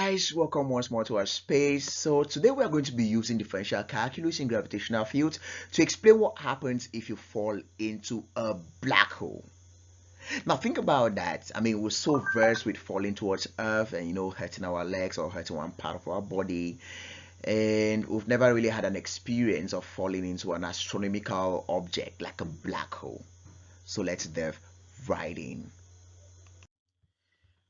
guys, welcome once more to our space. So today we are going to be using differential calculus in gravitational fields to explain what happens if you fall into a black hole. Now think about that. I mean, we're so versed with falling towards Earth and hurting our legs or hurting one part of our body, and we've never really had an experience of falling into an astronomical object like a black hole. So let's dive right in.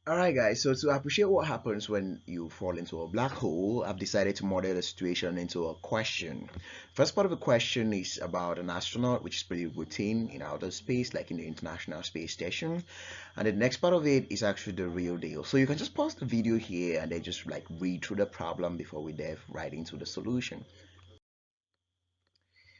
Alright guys, so to appreciate what happens when you fall into a black hole, I've decided to model the situation into a question. First part of the question is about an astronaut, which is pretty routine in outer space, like in the International Space Station. And the next part of it is actually the real deal. So you can just pause the video here and then just like read through the problem before we dive right into the solution.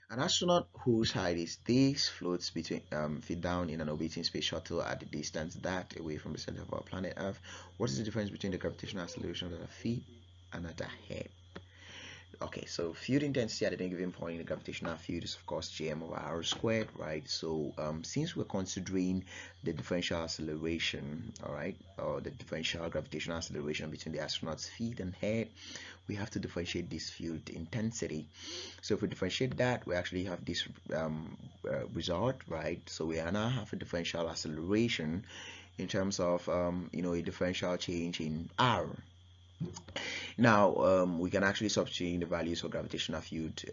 An astronaut whose height is this floats between feet down in an orbiting space shuttle at a distance that away from the center of our planet Earth. What is the difference between the gravitational acceleration at a feet and at a head? Okay, so field intensity at any given point in the gravitational field is of course gm over r squared, right? So since we're considering the differential acceleration, all right, or the differential gravitational acceleration between the astronaut's feet and head, we have to differentiate this field intensity. So if we differentiate that, we actually have this result, right? So we now have a differential acceleration in terms of a differential change in r. Now we can actually substitute in the values for gravitational field,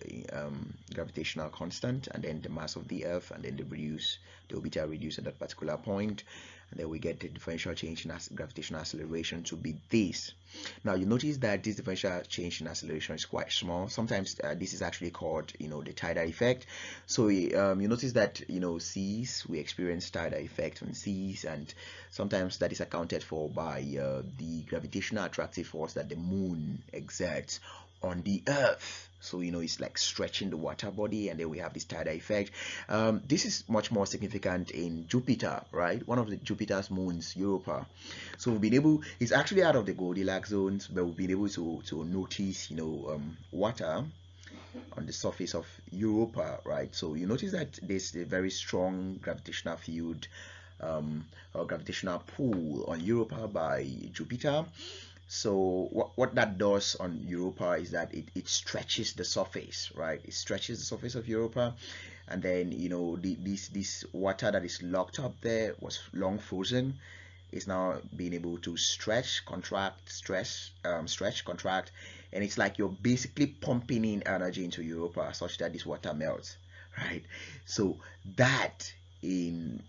gravitational constant, and then the mass of the Earth, and then the orbital reduced at that particular point, and then we get the differential change in gravitational acceleration to be this. Now you notice that this differential change in acceleration is quite small. Sometimes this is actually called the tidal effect. So you notice that seas, we experience tidal effect on seas, and sometimes that is accounted for by the gravitational attractive force that the moon exerts on the Earth. So it's like stretching the water body, and then we have this tidal effect. This is much more significant in Jupiter, right? One of the Jupiter's moons, Europa. So we've been able, it's actually out of the Goldilocks zones, but we've been able to notice water on the surface of Europa, right? So you notice that there's a very strong gravitational field or gravitational pull on Europa by Jupiter. So what that does on Europa is that it stretches the surface, right? It stretches the surface of Europa, and then this water that is locked up there, was long frozen, is now being able to stretch, contract, stretch, contract, and it's like you're basically pumping in energy into Europa such that this water melts, right? So that in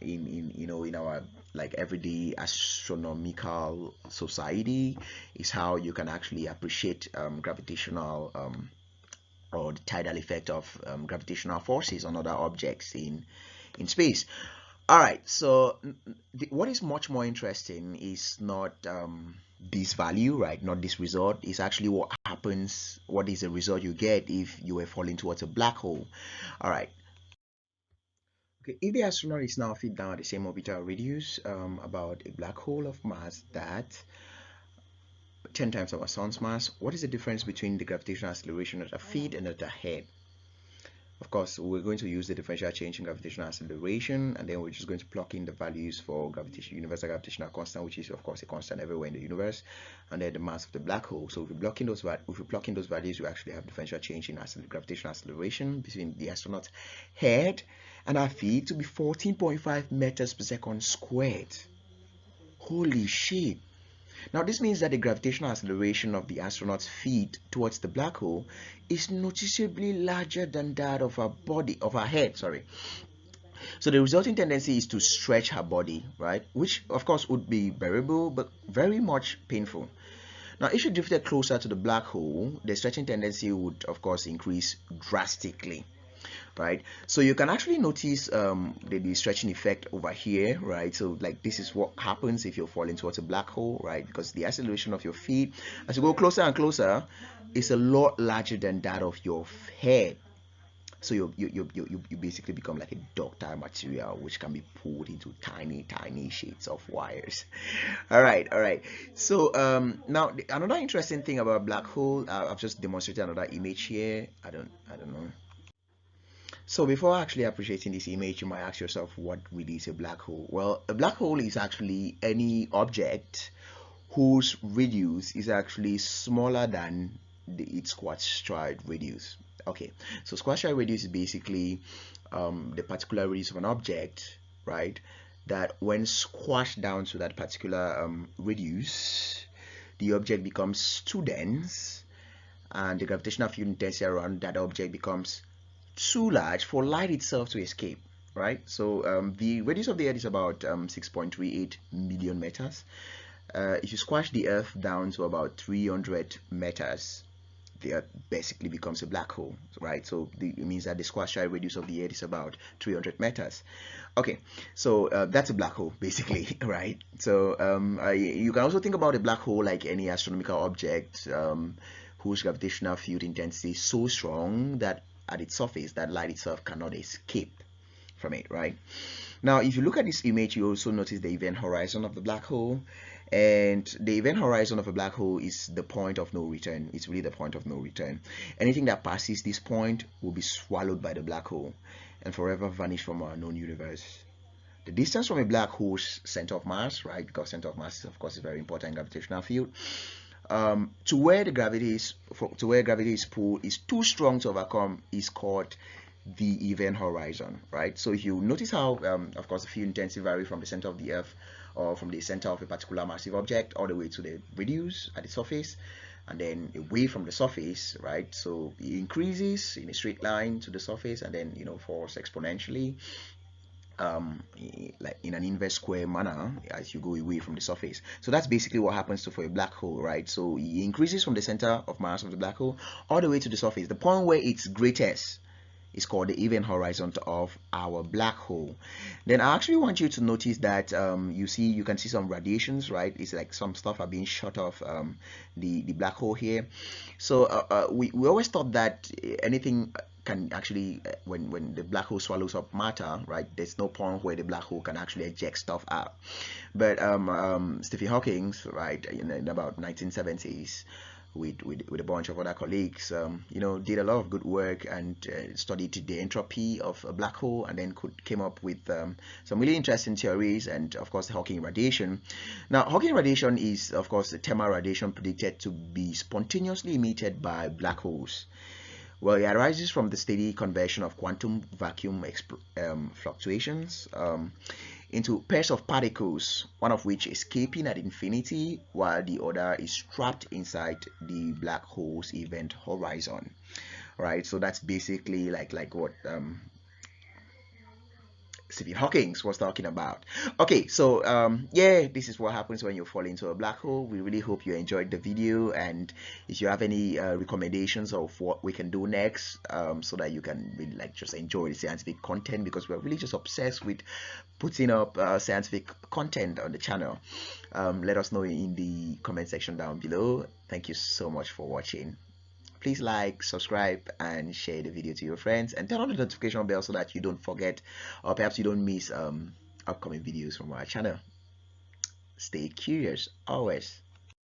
our like everyday astronomical society is how you can actually appreciate gravitational or the tidal effect of gravitational forces on other objects in space. All right, so what is much more interesting is not this value, right? Not this result. It's actually what happens, what is the result you get if you were falling towards a black hole. All right. Okay, if the astronaut is now fit down at the same orbital radius about a black hole of mass that 10 times our sun's mass, what is the difference between the gravitational acceleration at a feet and at a head? Of course, we're going to use the differential change in gravitational acceleration, and then we're just going to plug in the values for universal gravitational constant, which is of course a constant everywhere in the universe, and then the mass of the black hole. So if we plug in those values, we actually have differential change in gravitational acceleration between the astronaut's head and our feet to be 14.5 meters per second squared. Holy shit! Now this means that the gravitational acceleration of the astronaut's feet towards the black hole is noticeably larger than that of her head, sorry. So the resulting tendency is to stretch her body, right? Which of course would be bearable but very much painful. Now if she drifted closer to the black hole, the stretching tendency would of course increase drastically, right? So you can actually notice the stretching effect over here, right? So like this is what happens if you're falling towards a black hole, right? Because the acceleration of your feet as you go closer and closer is a lot larger than that of your head. So you basically become like a ductile material which can be pulled into tiny sheets of wires. All right. So now another interesting thing about black hole, I've just demonstrated another image here. I don't know. So before actually appreciating this image, you might ask yourself, what really is a black hole? Well, a black hole is actually any object whose radius is actually smaller than its square-stride radius. Okay, so square-stride radius is basically the particular radius of an object, right, that when squashed down to that particular radius, the object becomes too dense and the gravitational field intensity around that object becomes too large for light itself to escape, right? So the radius of the Earth is about 6.38 million meters. If you squash the Earth down to about 300 meters, the Earth basically becomes a black hole, right? So it means that the square-stride radius of the Earth is about 300 meters. Okay, so that's a black hole basically, right? So you can also think about a black hole like any astronomical object whose gravitational field intensity is so strong that at its surface that light itself cannot escape from it, right? Now if you look at this image, you also notice the event horizon of the black hole, and the event horizon of a black hole is the point of no return. It's really the point of no return. Anything that passes this point will be swallowed by the black hole and forever vanish from our known universe. The distance from a black hole's center of mass, right, because center of mass of course is very important in gravitational field, to where gravity is pulled is too strong to overcome is called the event horizon, right? So if you notice how of course the field intensity varies from the center of the Earth or from the center of a particular massive object all the way to the radius at the surface and then away from the surface, right? So it increases in a straight line to the surface and then falls exponentially like in an inverse square manner as you go away from the surface. So that's basically what happens for a black hole, right? So it increases from the center of mass of the black hole all the way to the surface. The point where it's greatest is called the event horizon of our black hole. Then I actually want you to notice that you can see some radiations, right? It's like some stuff are being shot off the black hole here. So we always thought that anything can actually when the black hole swallows up matter, right, there's no point where the black hole can actually eject stuff out. But Stephen Hawking, right, in about 1970s with a bunch of other colleagues did a lot of good work and studied the entropy of a black hole, and then came up with some really interesting theories, and of course the Hawking radiation. Now Hawking radiation is of course the thermal radiation predicted to be spontaneously emitted by black holes. Well, it arises from the steady conversion of quantum vacuum fluctuations into pairs of particles, one of which is escaping at infinity while the other is trapped inside the black hole's event horizon, right? So that's basically like what Stephen Hawking was talking about. Okay, so yeah, this is what happens when you fall into a black hole. We really hope you enjoyed the video, and if you have any recommendations of what we can do next, so that you can really just enjoy the scientific content, because we're really just obsessed with putting up scientific content on the channel, let us know in the comment section down below. Thank you so much for watching. Please like, subscribe, and share the video to your friends, and turn on the notification bell so that you don't forget or perhaps you don't miss upcoming videos from our channel. Stay curious always.